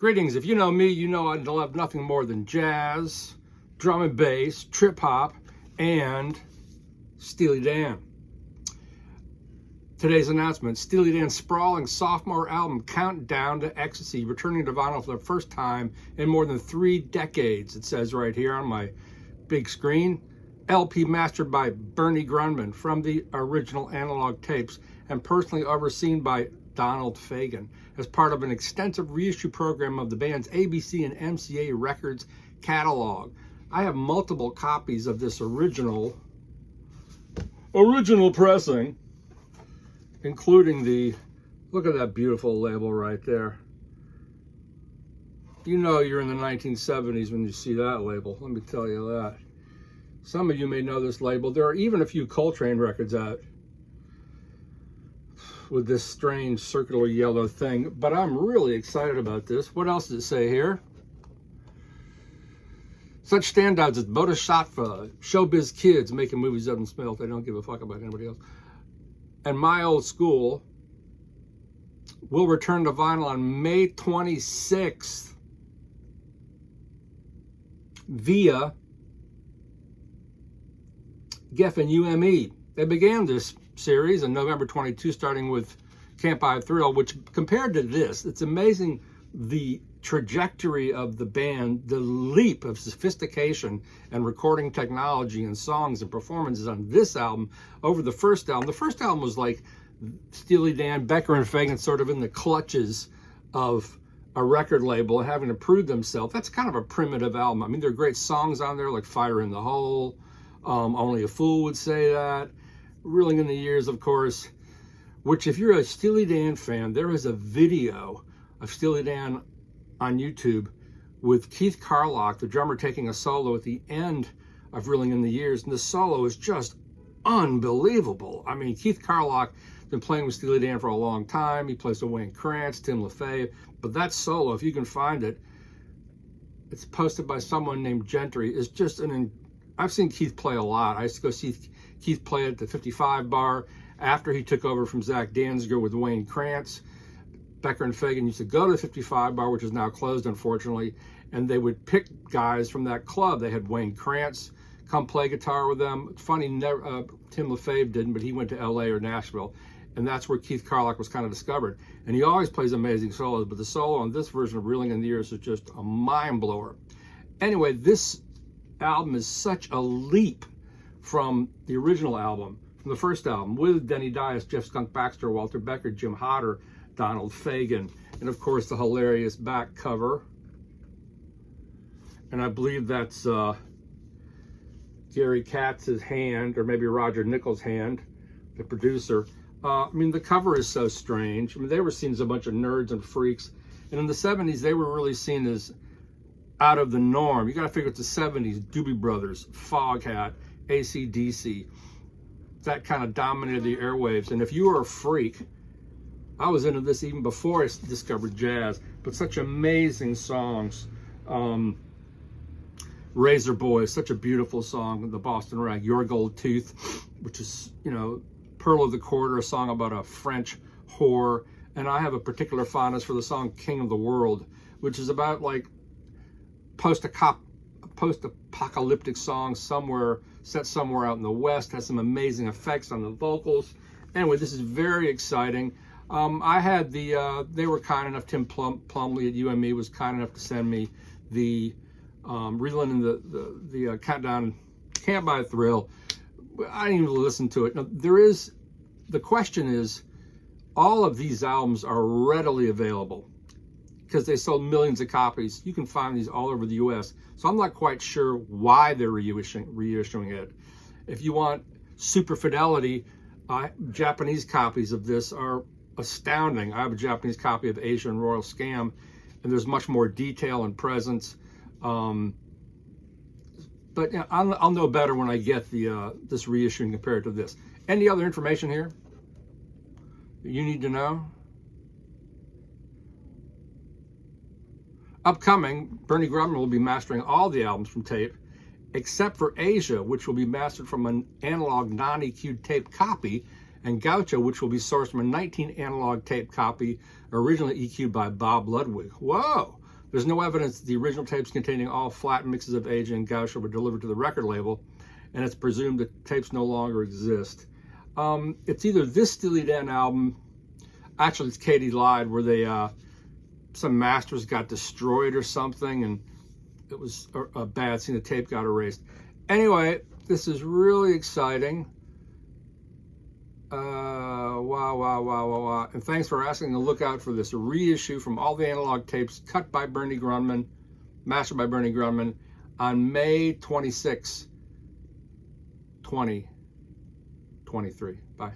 Greetings. If you know me, you know I love nothing more than jazz, drum and bass, trip hop, and Steely Dan. Today's announcement: Steely Dan's sprawling sophomore album Countdown to Ecstasy, returning to vinyl for the first time in more than 3 decades. It says right here on my big screen. LP mastered by Bernie Grundman from the original analog tapes and personally overseen by Donald Fagen as part of an extensive reissue program of the band's ABC and MCA Records catalog. I have multiple copies of this original pressing, including look at that beautiful label right there. You know you're in the 1970s when you see that label, let me tell you that. Some of you may know this label. There are even a few Coltrane records out with this strange circular yellow thing, but I'm really excited about this. What else does it say here? Such standouts as Bodhisattva, Showbiz Kids, making movies up in smelt. They don't give a fuck about anybody else. And My Old School will return to vinyl on May 26th via Geffen UME. They began this series in November 22, starting with Can't Buy a Thrill, which compared to this, it's amazing the trajectory of the band, the leap of sophistication and recording technology and songs and performances on this album over the first album. The first album was like Steely Dan, Becker and Fagen sort of in the clutches of a record label and having to prove themselves. That's kind of a primitive album. I mean, there are great songs on there like Fire in the Hole, Only a Fool Would Say That, Reeling in the Years, of course, which if you're a Steely Dan fan, there is a video of Steely Dan on YouTube with Keith Carlock, the drummer, taking a solo at the end of Reeling in the Years, and the solo is just unbelievable. I mean, Keith Carlock has been playing with Steely Dan for a long time. He plays with Wayne Krantz, Tim LaFave, but that solo, if you can find it, it's posted by someone named Gentry, is just I've seen Keith play a lot. I used to go see Keith play at the 55 Bar after he took over from Zach Danziger with Wayne Krantz. Becker and Fagen used to go to the 55 Bar, which is now closed, unfortunately, and they would pick guys from that club. They had Wayne Krantz come play guitar with them. It's funny, Tim LaFave didn't, but he went to LA or Nashville, and that's where Keith Carlock was kind of discovered. And he always plays amazing solos, but the solo on this version of Reeling in the Years is just a mind blower. Anyway, this album is such a leap from the original album, from the first album, with Denny Dias, Jeff Skunk Baxter, Walter Becker, Jim Hodder, Donald Fagen, and of course the hilarious back cover. And I believe that's Gary Katz's hand, or maybe Roger Nichols' hand, the producer. I mean, the cover is so strange. I mean, they were seen as a bunch of nerds and freaks, and in the 70s they were really seen as out of the norm. You got to figure it's the 70s. Doobie Brothers, Foghat, AC/DC, that kind of dominated the airwaves. And if you were a freak, I was into this even before I discovered jazz, but such amazing songs. Razor Boy, such a beautiful song. The Boston Rag, Your Gold Tooth, which is, you know, Pearl of the Quarter, a song about a French whore. And I have a particular fondness for the song King of the World, which is about like post-apocalyptic song set somewhere out in the West, has some amazing effects on the vocals. Anyway, this is very exciting. I had they were kind enough, Tim Plumley at UME was kind enough to send me the Reeling in the Countdown, Can't Buy a Thrill. I didn't even listen to it. Now, the question is, all of these albums are readily available because they sold millions of copies. You can find these all over the US. So I'm not quite sure why they're reissuing it. If you want super fidelity, Japanese copies of this are astounding. I have a Japanese copy of Asia and Royal Scam, and there's much more detail and presence. But you know, I'll know better when I get this reissuing compared to this. Any other information here that you need to know? Upcoming, Bernie Grundman will be mastering all the albums from tape, except for Asia, which will be mastered from an analog non-EQ'd tape copy, and Gaucho, which will be sourced from a 19 analog tape copy, originally EQ'd by Bob Ludwig. Whoa! There's no evidence that the original tapes containing all flat mixes of AJ and Gauscher were delivered to the record label, and it's presumed that tapes no longer exist. It's either this Steely Dan album, actually it's Katie Lied, where they some masters got destroyed or something, and it was a bad scene. The tape got erased. Anyway, this is really exciting. Wow. And thanks for asking to look out for this reissue from all the analog tapes cut by Bernie Grundman, mastered by Bernie Grundman, on May 26, 2023. Bye.